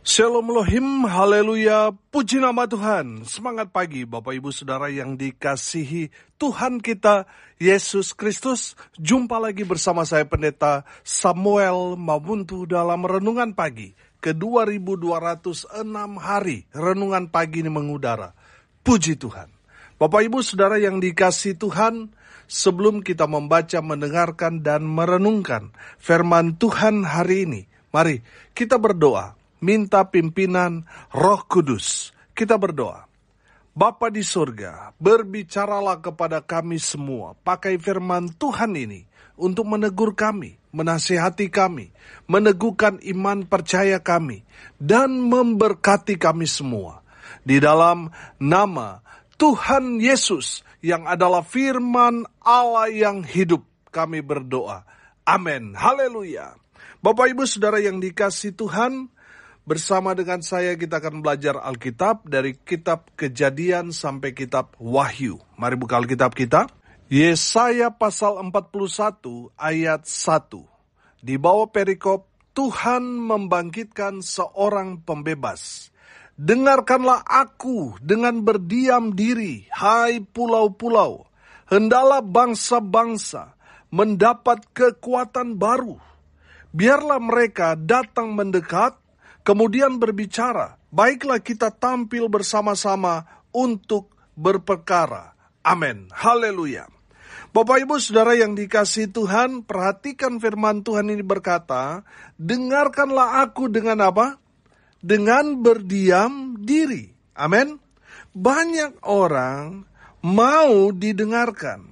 Shalom Elohim, haleluya, puji nama Tuhan. Semangat pagi Bapak Ibu Saudara yang dikasihi Tuhan kita Yesus Kristus. Jumpa lagi bersama saya Pendeta Samuel Mabuntu dalam Renungan Pagi ke 2206 hari. Renungan Pagi ini mengudara. Puji Tuhan. Bapak Ibu Saudara yang dikasihi Tuhan, sebelum kita membaca, mendengarkan, dan merenungkan firman Tuhan hari ini, mari kita berdoa. Minta pimpinan Roh Kudus. Kita berdoa. Bapa di surga, berbicaralah kepada kami semua. Pakai firman Tuhan ini untuk menegur kami, menasihati kami, meneguhkan iman percaya kami, dan memberkati kami semua. Di dalam nama Tuhan Yesus yang adalah firman Allah yang hidup, kami berdoa. Amin. Haleluya. Bapak Ibu Saudara yang dikasihi Tuhan, bersama dengan saya kita akan belajar Alkitab dari kitab Kejadian sampai kitab Wahyu. Mari buka Alkitab kita. Yesaya pasal 41 ayat 1. Di bawah perikop, Tuhan membangkitkan seorang pembebas. Dengarkanlah aku dengan berdiam diri, hai pulau-pulau. Hendalah bangsa-bangsa mendapat kekuatan baru. Biarlah mereka datang mendekat, kemudian berbicara, baiklah kita tampil bersama-sama untuk berperkara. Amin. Haleluya. Bapak Ibu Saudara yang dikasihi Tuhan, perhatikan firman Tuhan ini berkata, dengarkanlah aku dengan apa? Dengan berdiam diri. Amin. Banyak orang mau didengarkan.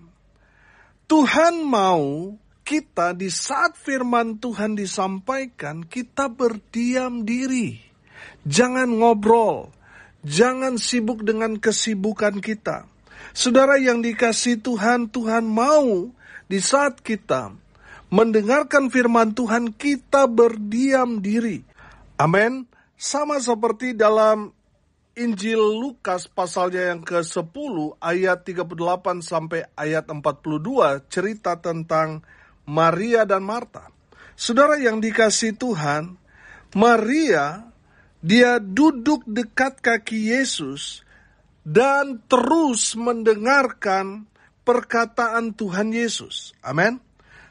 Tuhan mau kita di saat firman Tuhan disampaikan, kita berdiam diri. Jangan ngobrol. Jangan sibuk dengan kesibukan kita. Saudara yang dikasihi Tuhan, Tuhan mau di saat kita mendengarkan firman Tuhan, kita berdiam diri. Amin. Sama seperti dalam Injil Lukas pasalnya yang ke-10 ayat 38 sampai ayat 42, cerita tentang Maria dan Marta. Saudara yang dikasihi Tuhan, Maria, dia duduk dekat kaki Yesus dan terus mendengarkan perkataan Tuhan Yesus. Amin.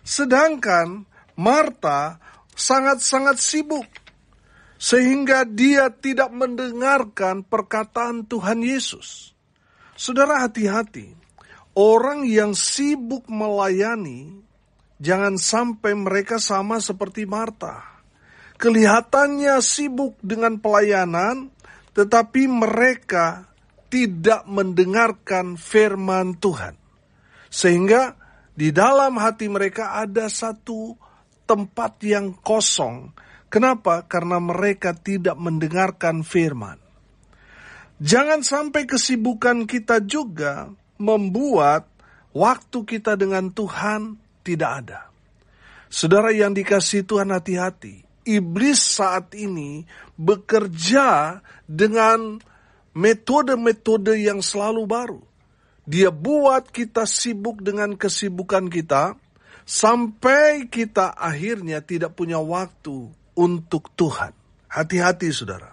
Sedangkan Marta sangat-sangat sibuk, sehingga dia tidak mendengarkan perkataan Tuhan Yesus. Saudara, hati-hati. Orang yang sibuk melayani, jangan sampai mereka sama seperti Marta. Kelihatannya sibuk dengan pelayanan, tetapi mereka tidak mendengarkan firman Tuhan. Sehingga di dalam hati mereka ada satu tempat yang kosong. Kenapa? Karena mereka tidak mendengarkan firman. Jangan sampai kesibukan kita juga membuat waktu kita dengan Tuhan tidak ada. Saudara yang dikasihi Tuhan, hati-hati. Iblis saat ini bekerja dengan metode-metode yang selalu baru. Dia buat kita sibuk dengan kesibukan kita, sampai kita akhirnya tidak punya waktu untuk Tuhan. Hati-hati saudara.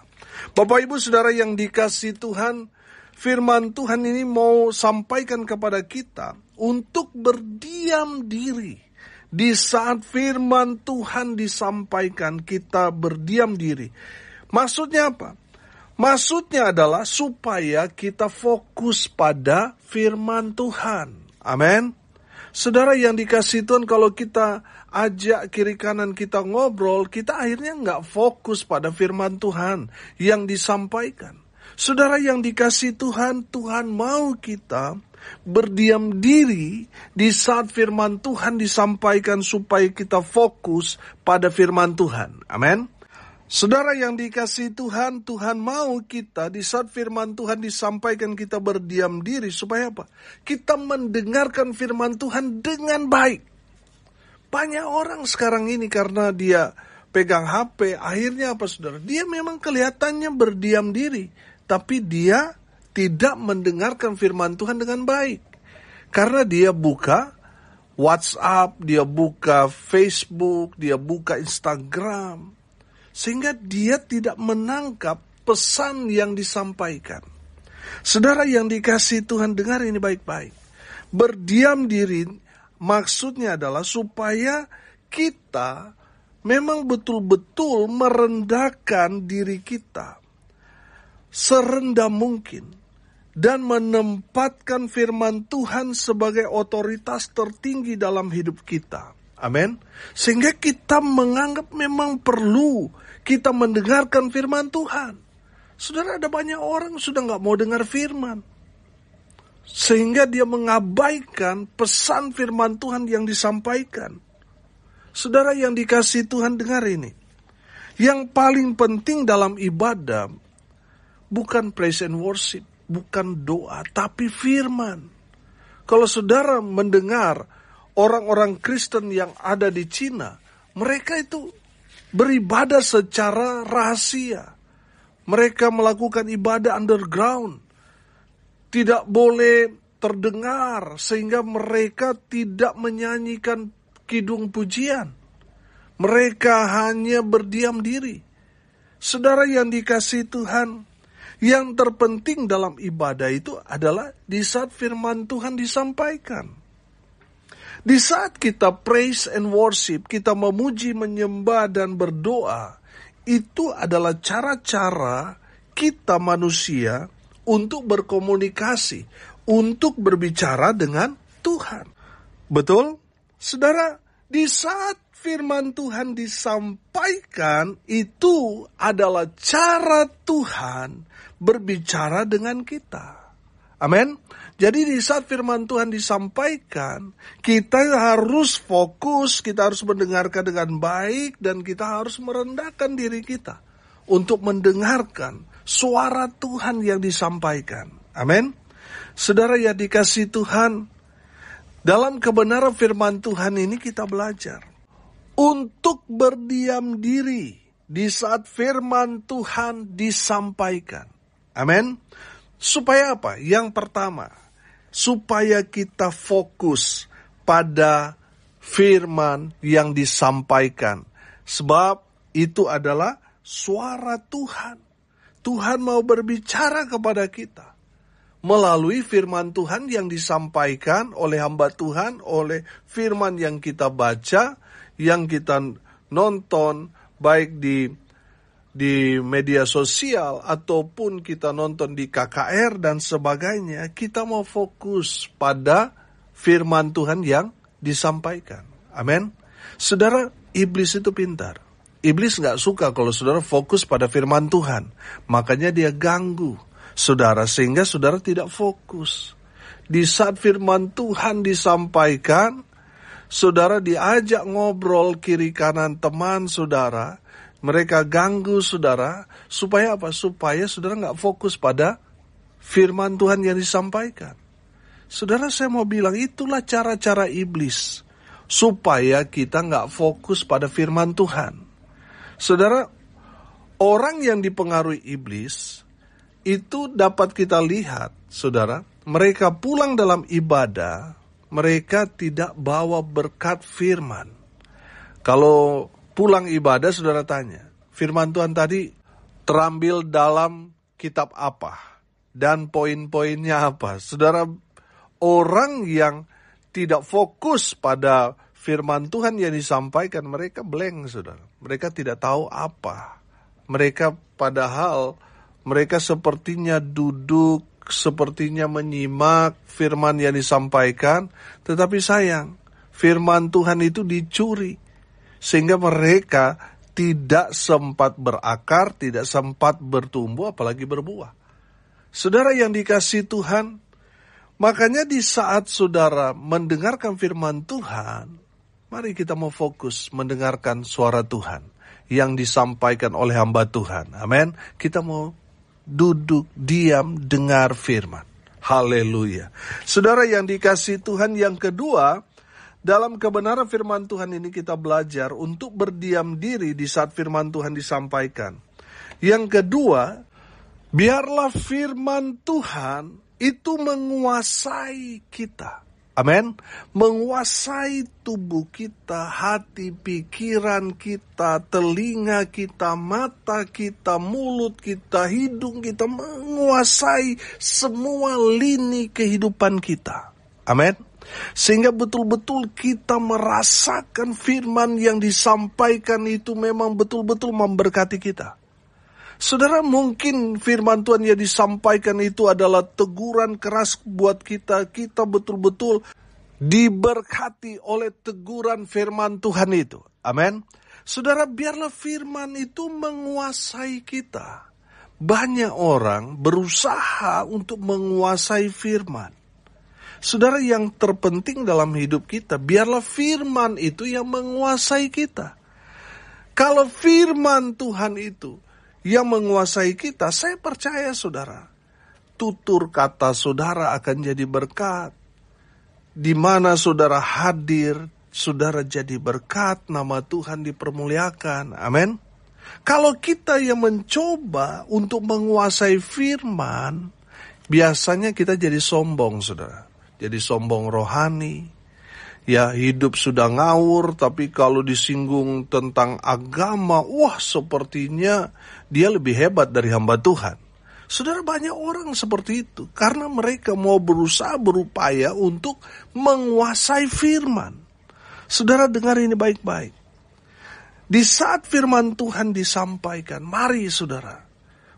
Bapak Ibu Saudara yang dikasihi Tuhan, firman Tuhan ini mau sampaikan kepada kita untuk berdiam diri. Di saat firman Tuhan disampaikan, kita berdiam diri. Maksudnya apa? Maksudnya adalah supaya kita fokus pada firman Tuhan. Amin. Saudara yang dikasihi Tuhan, kalau kita ajak kiri kanan kita ngobrol, kita akhirnya nggak fokus pada firman Tuhan yang disampaikan. Saudara yang dikasihi Tuhan, Tuhan mau kita berdiam diri di saat firman Tuhan disampaikan supaya kita fokus pada firman Tuhan. Amin. Saudara yang dikasihi Tuhan, Tuhan mau kita di saat firman Tuhan disampaikan kita berdiam diri supaya apa? Kita mendengarkan firman Tuhan dengan baik. Banyak orang sekarang ini karena dia pegang HP, akhirnya apa saudara? Dia memang kelihatannya berdiam diri, tapi dia tidak mendengarkan firman Tuhan dengan baik. Karena dia buka WhatsApp, dia buka Facebook, dia buka Instagram. sehingga dia tidak menangkap pesan yang disampaikan. Saudara yang dikasihi Tuhan, dengar ini baik-baik. Berdiam diri maksudnya adalah supaya kita memang betul-betul merendahkan diri kita serendah mungkin dan menempatkan firman Tuhan sebagai otoritas tertinggi dalam hidup kita. Amin. Sehingga kita menganggap memang perlu kita mendengarkan firman Tuhan. Saudara, ada banyak orang sudah gak mau dengar firman, sehingga dia mengabaikan pesan firman Tuhan yang disampaikan. Saudara yang dikasihi Tuhan, dengar ini. Yang paling penting dalam ibadah bukan praise and worship, bukan doa, tapi firman. Kalau saudara mendengar orang-orang Kristen yang ada di Cina, mereka itu beribadah secara rahasia. Mereka melakukan ibadah underground. Tidak boleh terdengar sehingga mereka tidak menyanyikan kidung pujian. Mereka hanya berdiam diri. Saudara yang dikasihi Tuhan, yang terpenting dalam ibadah itu adalah di saat firman Tuhan disampaikan. Di saat kita praise and worship, kita memuji, menyembah, dan berdoa, itu adalah cara-cara kita manusia untuk berkomunikasi, untuk berbicara dengan Tuhan. Betul? Saudara, di saat firman Tuhan disampaikan, itu adalah cara Tuhan berbicara dengan kita. Amin. Jadi di saat firman Tuhan disampaikan, kita harus fokus, kita harus mendengarkan dengan baik, dan kita harus merendahkan diri kita untuk mendengarkan suara Tuhan yang disampaikan. Amin. Saudara yang dikasihi Tuhan, dalam kebenaran firman Tuhan ini kita belajar untuk berdiam diri di saat firman Tuhan disampaikan. Amin. Supaya apa? Yang pertama, supaya kita fokus pada firman yang disampaikan. Sebab itu adalah suara Tuhan. Tuhan mau berbicara kepada kita melalui firman Tuhan yang disampaikan oleh hamba Tuhan, oleh firman yang kita baca, yang kita nonton, baik di media sosial ataupun kita nonton di KKR dan sebagainya. Kita mau fokus pada firman Tuhan yang disampaikan. Amin. Saudara, iblis itu pintar. Iblis gak suka kalau saudara fokus pada firman Tuhan. Makanya dia ganggu saudara sehingga saudara tidak fokus. Di saat firman Tuhan disampaikan, saudara diajak ngobrol kiri kanan teman saudara, mereka ganggu saudara, supaya apa? Supaya saudara gak fokus pada firman Tuhan yang disampaikan. Saudara, saya mau bilang itulah cara-cara iblis, supaya kita gak fokus pada firman Tuhan. Saudara, orang yang dipengaruhi iblis, itu dapat kita lihat, saudara, mereka pulang dalam ibadah, mereka tidak bawa berkat firman. Kalau pulang ibadah, saudara tanya, firman Tuhan tadi terambil dalam kitab apa? Dan poin-poinnya apa? Saudara, orang yang tidak fokus pada firman Tuhan yang disampaikan, mereka blank, saudara. Mereka tidak tahu apa. Mereka padahal, mereka sepertinya duduk, sepertinya menyimak firman yang disampaikan, tetapi sayang, firman Tuhan itu dicuri. Sehingga mereka tidak sempat berakar, tidak sempat bertumbuh, apalagi berbuah. Saudara yang dikasihi Tuhan, makanya di saat saudara mendengarkan firman Tuhan, mari kita mau fokus mendengarkan suara Tuhan yang disampaikan oleh hamba Tuhan. Amin. Kita mau duduk, diam, dengar firman. Haleluya. Saudara yang dikasihi Tuhan, yang kedua, dalam kebenaran firman Tuhan ini kita belajar untuk berdiam diri di saat firman Tuhan disampaikan. Yang kedua, biarlah firman Tuhan itu menguasai kita. Amin. Menguasai tubuh kita, hati, pikiran kita, telinga kita, mata kita, mulut kita, hidung kita, menguasai semua lini kehidupan kita. Amin. Sehingga betul-betul kita merasakan firman yang disampaikan itu memang betul-betul memberkati kita. Saudara, mungkin firman Tuhan yang disampaikan itu adalah teguran keras buat kita. Kita betul-betul diberkati oleh teguran firman Tuhan itu. Amin. Saudara, biarlah firman itu menguasai kita. Banyak orang berusaha untuk menguasai firman. Saudara, yang terpenting dalam hidup kita, biarlah firman itu yang menguasai kita. Kalau firman Tuhan itu yang menguasai kita, saya percaya saudara, tutur kata saudara akan jadi berkat. Di mana saudara hadir, saudara jadi berkat, nama Tuhan dipermuliakan. Amin. Kalau kita yang mencoba untuk menguasai firman, biasanya kita jadi sombong, saudara. Jadi sombong rohani. Ya, hidup sudah ngawur, tapi kalau disinggung tentang agama, wah sepertinya dia lebih hebat dari hamba Tuhan. Saudara, banyak orang seperti itu, karena mereka mau berusaha berupaya untuk menguasai firman. Saudara, dengar ini baik-baik. Di saat firman Tuhan disampaikan, mari saudara,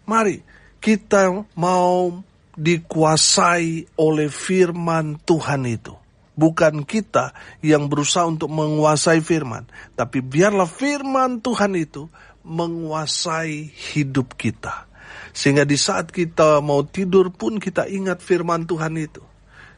mari kita mau dikuasai oleh firman Tuhan itu. Bukan kita yang berusaha untuk menguasai firman, tapi biarlah firman Tuhan itu menguasai hidup kita. Sehingga di saat kita mau tidur pun kita ingat firman Tuhan itu.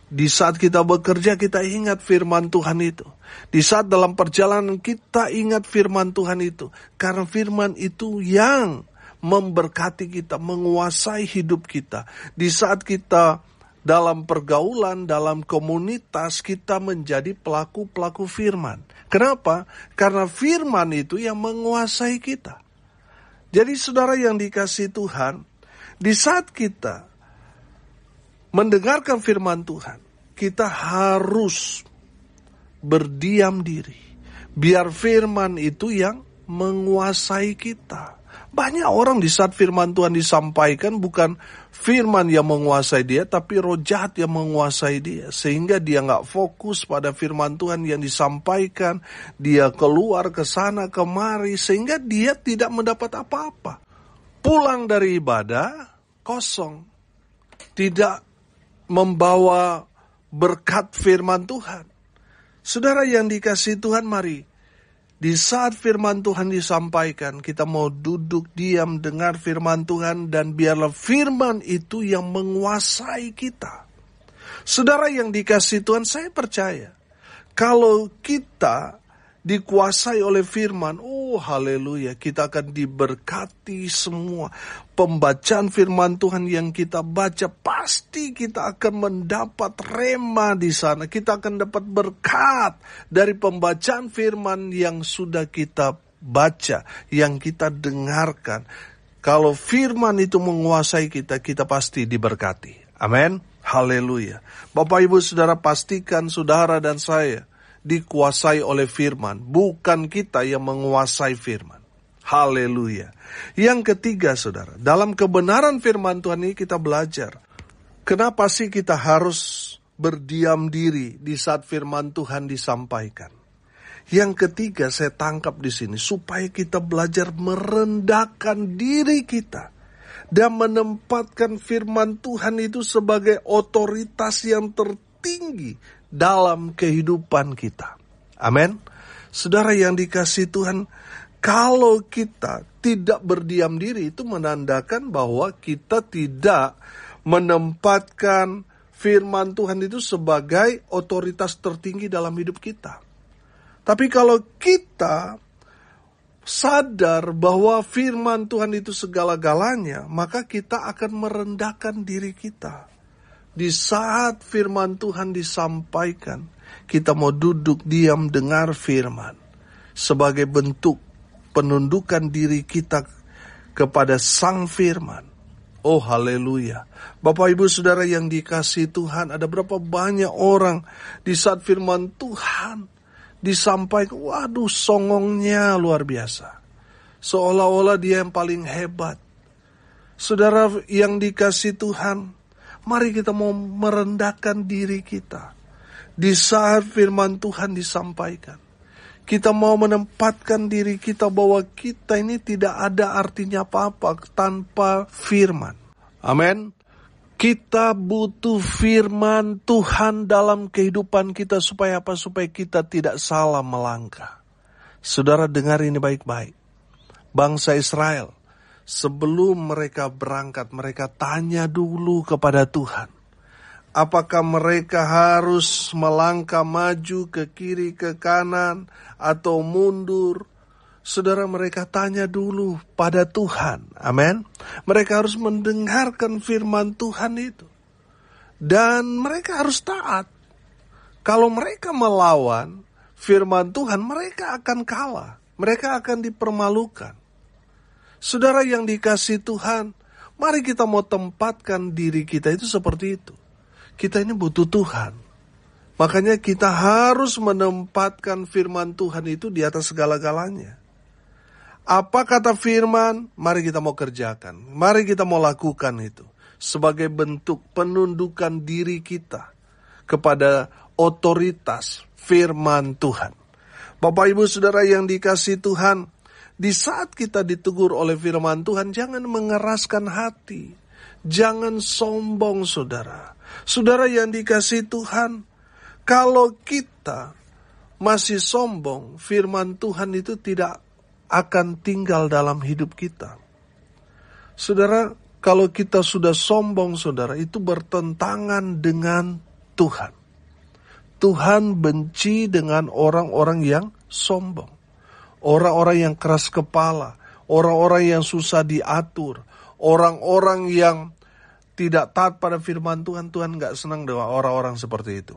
Di saat kita bekerja kita ingat firman Tuhan itu. Di saat dalam perjalanan kita ingat firman Tuhan itu. Karena firman itu yang memberkati kita, menguasai hidup kita. Di saat kita dalam pergaulan, dalam komunitas, kita menjadi pelaku-pelaku firman. Kenapa? Karena firman itu yang menguasai kita. Jadi saudara yang dikasihi Tuhan, di saat kita mendengarkan firman Tuhan, kita harus berdiam diri. Biar firman itu yang menguasai kita. Banyak orang di saat firman Tuhan disampaikan bukan firman yang menguasai dia, tapi roh jahat yang menguasai dia. Sehingga dia gak fokus pada firman Tuhan yang disampaikan. Dia keluar ke sana kemari, sehingga dia tidak mendapat apa-apa. Pulang dari ibadah, kosong. Tidak membawa berkat firman Tuhan. Saudara yang dikasihi Tuhan, mari. Di saat firman Tuhan disampaikan, kita mau duduk diam dengar firman Tuhan dan biarlah firman itu yang menguasai kita. Saudara yang dikasihi Tuhan, saya percaya kalau kita dikuasai oleh firman, oh haleluya, kita akan diberkati semua. Pembacaan firman Tuhan yang kita baca, pasti kita akan mendapat rema di sana. Kita akan dapat berkat dari pembacaan firman yang sudah kita baca, yang kita dengarkan. Kalau firman itu menguasai kita, kita pasti diberkati. Amin. Haleluya. Bapak Ibu Saudara, pastikan saudara dan saya dikuasai oleh firman, bukan kita yang menguasai firman. Haleluya. Yang ketiga saudara, dalam kebenaran firman Tuhan ini kita belajar. Kenapa sih kita harus berdiam diri di saat firman Tuhan disampaikan? Yang ketiga saya tangkap di sini, supaya kita belajar merendahkan diri kita. Dan menempatkan firman Tuhan itu sebagai otoritas yang tertinggi dalam kehidupan kita. Amin. Saudara yang dikasihi Tuhan, kalau kita tidak berdiam diri, itu menandakan bahwa kita tidak menempatkan firman Tuhan itu sebagai otoritas tertinggi dalam hidup kita. Tapi kalau kita sadar bahwa firman Tuhan itu segala-galanya, maka kita akan merendahkan diri kita. Di saat firman Tuhan disampaikan, kita mau duduk diam dengar firman. Sebagai bentuk penundukan diri kita kepada sang firman. Oh haleluya. Bapak Ibu Saudara yang dikasihi Tuhan, ada berapa banyak orang di saat firman Tuhan disampaikan, waduh songongnya luar biasa. Seolah-olah dia yang paling hebat. Saudara yang dikasihi Tuhan, mari kita mau merendahkan diri kita. Di saat firman Tuhan disampaikan, kita mau menempatkan diri kita bahwa kita ini tidak ada artinya apa-apa tanpa firman. Amin. Kita butuh firman Tuhan dalam kehidupan kita supaya apa? Supaya kita tidak salah melangkah. Saudara dengar ini baik-baik. Bangsa Israel, sebelum mereka berangkat, mereka tanya dulu kepada Tuhan. Apakah mereka harus melangkah maju ke kiri, ke kanan, atau mundur? Saudara, mereka tanya dulu pada Tuhan. Amin. Mereka harus mendengarkan firman Tuhan itu. Dan mereka harus taat. Kalau mereka melawan firman Tuhan, mereka akan kalah. Mereka akan dipermalukan. Saudara yang dikasihi Tuhan, mari kita mau tempatkan diri kita itu seperti itu. Kita ini butuh Tuhan. Makanya kita harus menempatkan firman Tuhan itu di atas segala-galanya. Apa kata firman? Mari kita mau kerjakan. Mari kita mau lakukan itu. Sebagai bentuk penundukan diri kita kepada otoritas firman Tuhan. Bapak Ibu Saudara yang dikasihi Tuhan, di saat kita ditegur oleh firman Tuhan, jangan mengeraskan hati. Jangan sombong saudara. Saudara yang dikasihi Tuhan, kalau kita masih sombong, firman Tuhan itu tidak akan tinggal dalam hidup kita. Saudara, kalau kita sudah sombong, saudara, itu bertentangan dengan Tuhan. Tuhan benci dengan orang-orang yang sombong. Orang-orang yang keras kepala, orang-orang yang susah diatur, orang-orang yang tidak taat pada firman Tuhan. Tuhan gak senang dengan orang-orang seperti itu.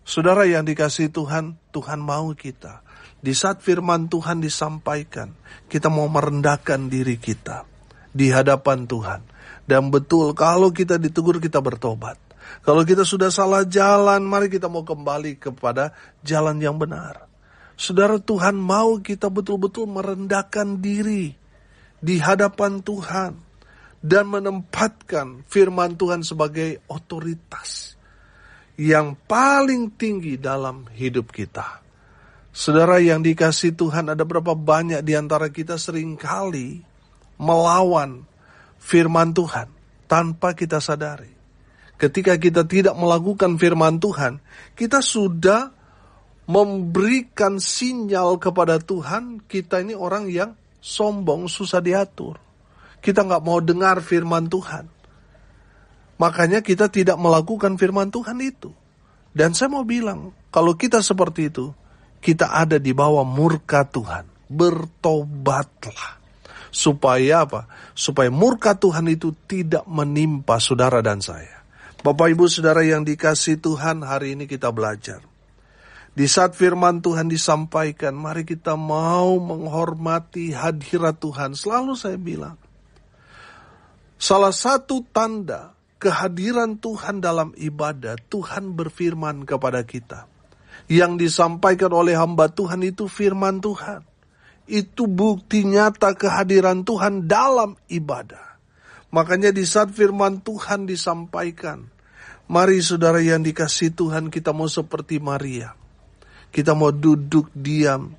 Saudara yang dikasihi Tuhan, Tuhan mau kita. Di saat firman Tuhan disampaikan, kita mau merendahkan diri kita di hadapan Tuhan. Dan betul, kalau kita ditegur, kita bertobat. Kalau kita sudah salah jalan, mari kita mau kembali kepada jalan yang benar. Saudara, Tuhan mau kita betul-betul merendahkan diri di hadapan Tuhan. Dan menempatkan firman Tuhan sebagai otoritas yang paling tinggi dalam hidup kita. Saudara yang dikasihi Tuhan, ada berapa banyak di antara kita seringkali melawan firman Tuhan tanpa kita sadari. Ketika kita tidak melakukan firman Tuhan, kita sudah memberikan sinyal kepada Tuhan, kita ini orang yang sombong, susah diatur. Kita nggak mau dengar firman Tuhan. Makanya kita tidak melakukan firman Tuhan itu. Dan saya mau bilang, kalau kita seperti itu, kita ada di bawah murka Tuhan. Bertobatlah. Supaya apa? Supaya murka Tuhan itu tidak menimpa saudara dan saya. Bapak Ibu Saudara yang dikasihi Tuhan, hari ini kita belajar. Di saat firman Tuhan disampaikan, mari kita mau menghormati hadirat Tuhan. Selalu saya bilang, salah satu tanda kehadiran Tuhan dalam ibadah, Tuhan berfirman kepada kita. Yang disampaikan oleh hamba Tuhan itu firman Tuhan. Itu bukti nyata kehadiran Tuhan dalam ibadah. Makanya di saat firman Tuhan disampaikan, mari saudara yang dikasihi Tuhan, kita mau seperti Maria. Kita mau duduk diam,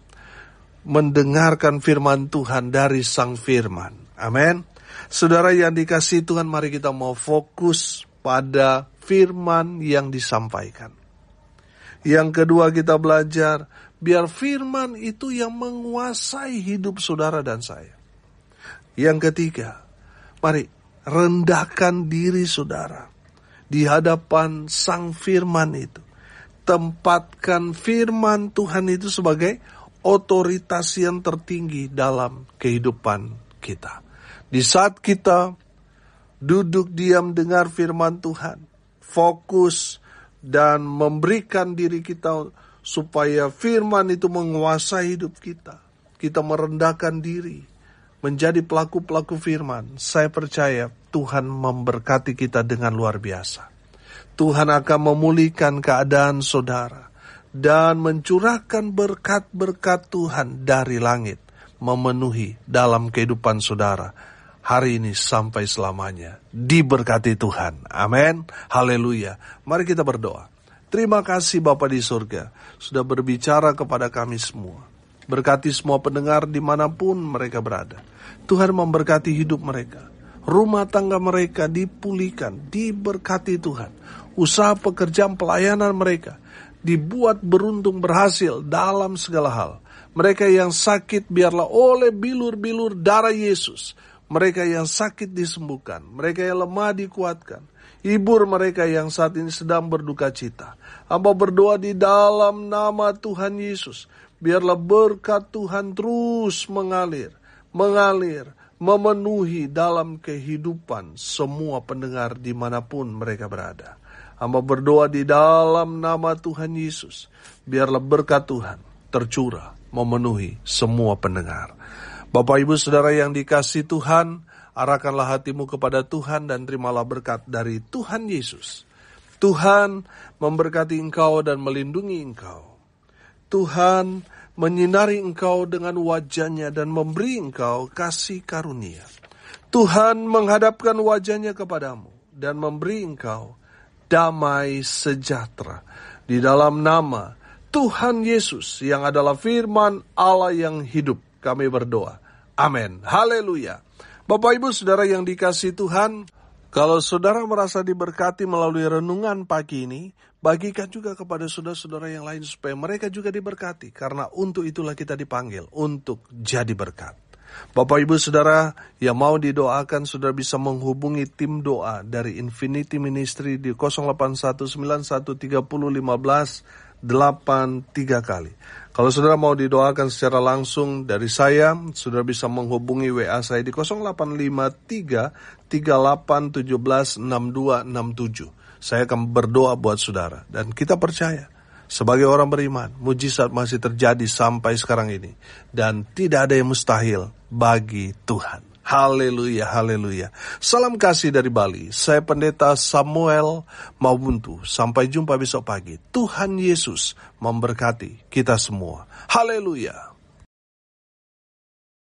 mendengarkan firman Tuhan dari Sang Firman. Amin. Saudara yang dikasihi Tuhan, mari kita mau fokus pada firman yang disampaikan. Yang kedua kita belajar, biar firman itu yang menguasai hidup saudara dan saya. Yang ketiga, mari rendahkan diri saudara di hadapan Sang Firman itu. Tempatkan firman Tuhan itu sebagai otoritas yang tertinggi dalam kehidupan kita. Di saat kita duduk diam dengar firman Tuhan, fokus dan memberikan diri kita supaya firman itu menguasai hidup kita. Kita merendahkan diri, menjadi pelaku-pelaku firman. Saya percaya Tuhan memberkati kita dengan luar biasa. Tuhan akan memulihkan keadaan saudara dan mencurahkan berkat-berkat Tuhan dari langit memenuhi dalam kehidupan saudara hari ini sampai selamanya. Diberkati Tuhan. Amin. Haleluya. Mari kita berdoa. Terima kasih Bapa di surga sudah berbicara kepada kami semua. Berkati semua pendengar dimanapun mereka berada. Tuhan memberkati hidup mereka. Rumah tangga mereka dipulihkan, diberkati Tuhan. Usaha pekerjaan pelayanan mereka dibuat beruntung berhasil dalam segala hal. Mereka yang sakit biarlah oleh bilur-bilur darah Yesus. Mereka yang sakit disembuhkan. Mereka yang lemah dikuatkan. Hibur mereka yang saat ini sedang berduka cita. Hamba berdoa di dalam nama Tuhan Yesus. Biarlah berkat Tuhan terus mengalir, memenuhi dalam kehidupan semua pendengar dimanapun mereka berada. Hamba berdoa di dalam nama Tuhan Yesus. Biarlah berkat Tuhan tercurah, memenuhi semua pendengar. Bapak Ibu Saudara yang dikasihi Tuhan, arahkanlah hatimu kepada Tuhan dan terimalah berkat dari Tuhan Yesus. Tuhan memberkati engkau dan melindungi engkau. Tuhan menyinari engkau dengan wajah-Nya dan memberi engkau kasih karunia. Tuhan menghadapkan wajah-Nya kepadamu dan memberi engkau damai sejahtera. Di dalam nama Tuhan Yesus yang adalah firman Allah yang hidup, kami berdoa. Amin. Haleluya. Bapak Ibu Saudara yang dikasihi Tuhan, kalau saudara merasa diberkati melalui renungan pagi ini, bagikan juga kepada saudara-saudara yang lain supaya mereka juga diberkati. Karena untuk itulah kita dipanggil, untuk jadi berkat. Bapak Ibu Saudara yang mau didoakan, saudara bisa menghubungi tim doa dari Infinity Ministry di 0819130583 kali. Kalau saudara mau didoakan secara langsung dari saya, saudara bisa menghubungi WA saya di 085338176267. Saya akan berdoa buat saudara. Dan kita percaya, sebagai orang beriman, mujizat masih terjadi sampai sekarang ini. Dan tidak ada yang mustahil bagi Tuhan. Haleluya, haleluya. Salam kasih dari Bali. Saya Pendeta Samuel Mabuntu. Sampai jumpa besok pagi. Tuhan Yesus memberkati kita semua. Haleluya.